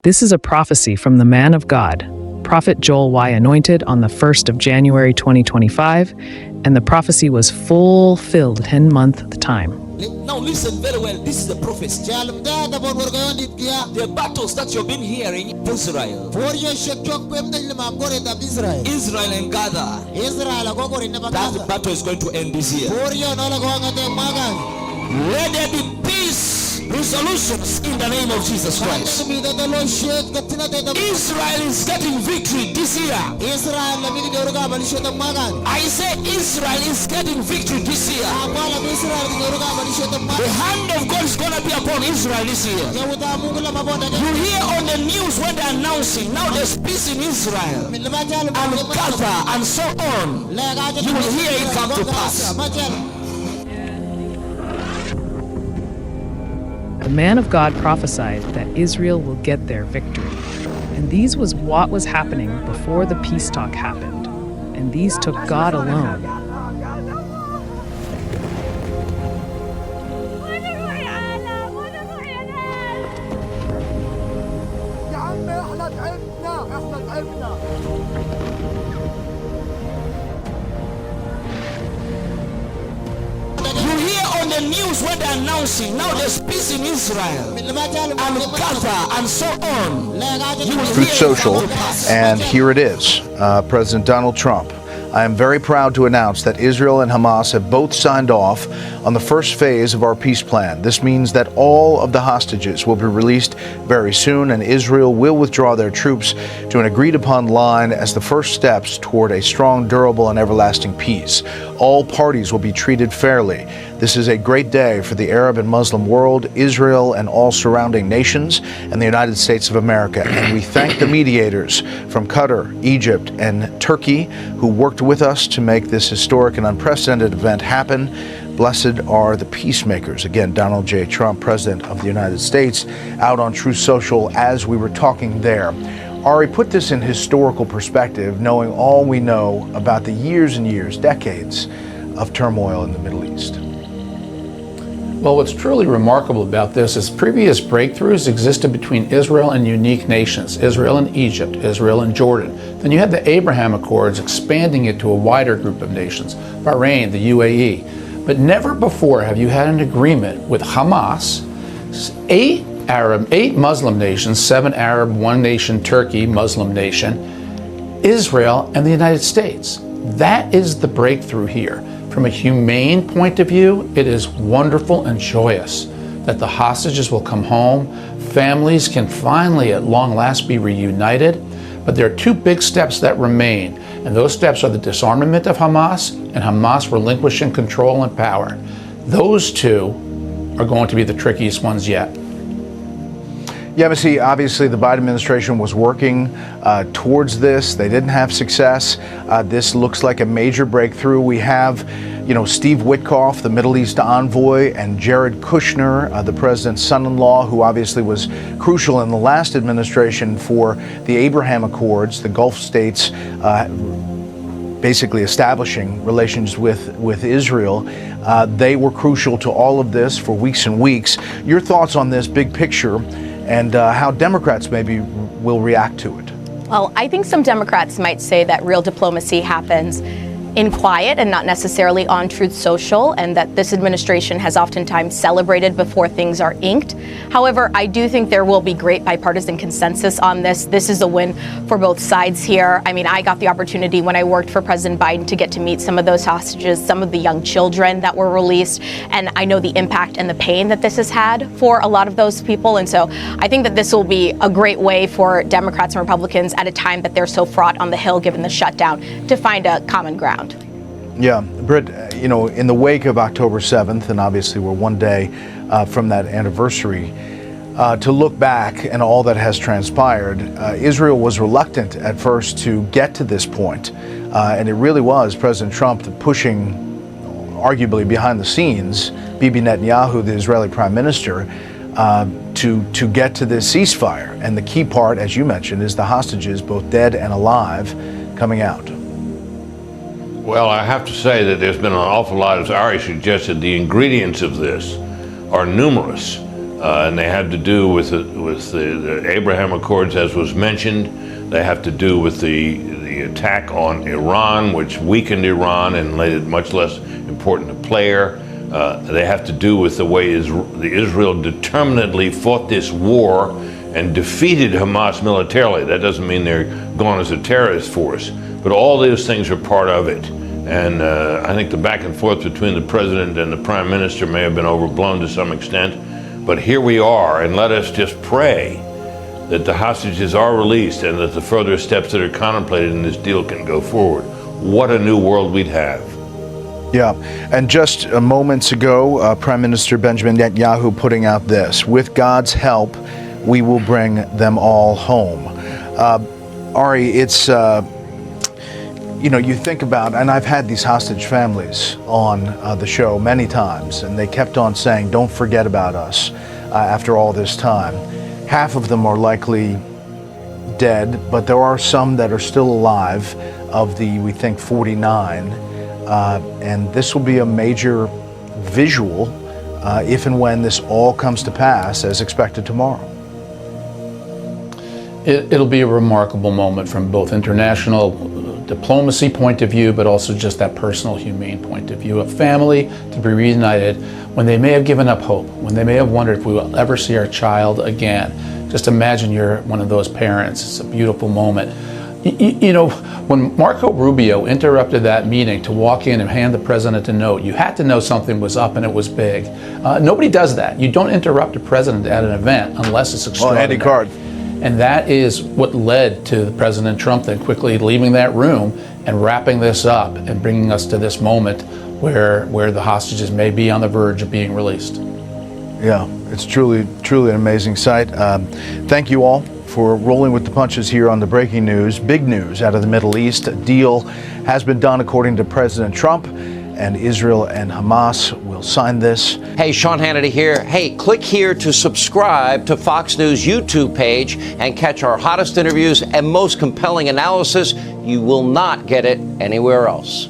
This is a prophecy from the man of God, Prophet Joel Y. Anointed, on the 1st of January 2025, and the prophecy was fulfilled 10-month time. Now listen very well. This is the prophecy. The battles that you've been hearing, Israel and Gaza, that battle is going to end this year. Let there be peace, resolutions in the name of Jesus Christ. Israel is getting victory this year. I say Israel is getting victory this year. The hand of God is going to be upon Israel this year. You hear on the news when they're announcing now there's peace in Israel and Gaza and so on. You will hear it come to pass. The man of God prophesied that Israel will get their victory. And these was what was happening before the peace talk happened. And these took God alone. The news when they're announcing now there's peace in Israel and Gaza and so on. Truth Social, and here it is, President Donald Trump. I am very proud to announce that Israel and Hamas have both signed off on the first phase of our peace plan. This means that all of the hostages will be released very soon, and Israel will withdraw their troops to an agreed-upon line as the first steps toward a strong, durable, and everlasting peace. All parties will be treated fairly. This is a great day for the Arab and Muslim world, Israel and all surrounding nations, and the United States of America. And we thank the mediators from Qatar, Egypt, and Turkey who worked with us to make this historic and unprecedented event happen. Blessed are the peacemakers. Again, Donald J. Trump, President of the United States, out on Truth Social as we were talking there. Ari, put this in historical perspective, knowing all we know about the years and years, decades of turmoil in the Middle East. Well, what's truly remarkable about this is previous breakthroughs existed between Israel and unique nations, Israel and Egypt, Israel and Jordan. Then you had the Abraham Accords expanding it to a wider group of nations, Bahrain, the UAE. But never before have you had an agreement with Hamas, eight Muslim nations, 7 Arab, 1 nation, Turkey, Muslim nation, Israel, and the United States. That is the breakthrough here. From a humane point of view, it is wonderful and joyous that the hostages will come home. Families can finally, at long last, be reunited. But there are 2 big steps that remain, and those steps are the disarmament of Hamas and Hamas relinquishing control and power. Those 2 are going to be the trickiest ones yet. Yeah, but see, obviously the Biden administration was working towards this. They didn't have success. This looks like a major breakthrough. We have, Steve Witkoff, the Middle East envoy, and Jared Kushner, the president's son-in-law, who obviously was crucial in the last administration for the Abraham Accords, the Gulf states basically establishing relations with Israel. They were crucial to all of this for weeks and weeks. Your thoughts on this big picture and how Democrats maybe will react to it? Well, I think some Democrats might say that real diplomacy happens in quiet and not necessarily on Truth Social, and that this administration has oftentimes celebrated before things are inked. However, I do think there will be great bipartisan consensus on this. This is a win for both sides here. I mean, I got the opportunity when I worked for President Biden to get to meet some of those hostages, some of the young children that were released, and I know the impact and the pain that this has had for a lot of those people. And so I think that this will be a great way for Democrats and Republicans at a time that they're so fraught on the Hill given the shutdown to find a common ground. Yeah, Britt, in the wake of October 7th, and obviously we're one day from that anniversary, to look back and all that has transpired, Israel was reluctant at first to get to this point. And it really was President Trump pushing, arguably behind the scenes, Bibi Netanyahu, the Israeli prime minister, to get to this ceasefire. And the key part, as you mentioned, is the hostages, both dead and alive, coming out. Well, I have to say that there's been an awful lot, as Ari suggested, the ingredients of this are numerous. and they have to do with the Abraham Accords, as was mentioned. They have to do with the attack on Iran, which weakened Iran and made it much less important a player. They have to do with the way Israel determinedly fought this war and defeated Hamas militarily. That doesn't mean they're gone as a terrorist force, but all those things are part of it. And I think the back and forth between the president and the prime minister may have been overblown to some extent, but here we are, and let us just pray that the hostages are released and that the further steps that are contemplated in this deal can go forward. What a new world we'd have. Yeah, and just moments ago, Prime Minister Benjamin Netanyahu putting out this: with God's help, we will bring them all home. Ari, it's, you think about, and I've had these hostage families on the show many times, and they kept on saying, don't forget about us after all this time. Half of them are likely dead, but there are some that are still alive of the, we think, 49. And this will be a major visual if and when this all comes to pass as expected tomorrow. It'll be a remarkable moment from both international diplomacy point of view, but also just that personal, humane point of view. A family to be reunited when they may have given up hope, when they may have wondered if we will ever see our child again. Just imagine you're one of those parents. It's a beautiful moment. When Marco Rubio interrupted that meeting to walk in and hand the president a note, you had to know something was up and it was big. Nobody does that. You don't interrupt a president at an event unless it's extraordinary. Well, Andy Card. And that is what led to President Trump then quickly leaving that room and wrapping this up and bringing us to this moment where the hostages may be on the verge of being released. Yeah, it's truly an amazing sight. Thank you all for rolling with the punches here on the breaking news. Big news out of the Middle East. A deal has been done according to President Trump, and Israel and Hamas will sign this. Hey, Sean Hannity here. Hey, click here to subscribe to Fox News YouTube page and catch our hottest interviews and most compelling analysis. You will not get it anywhere else.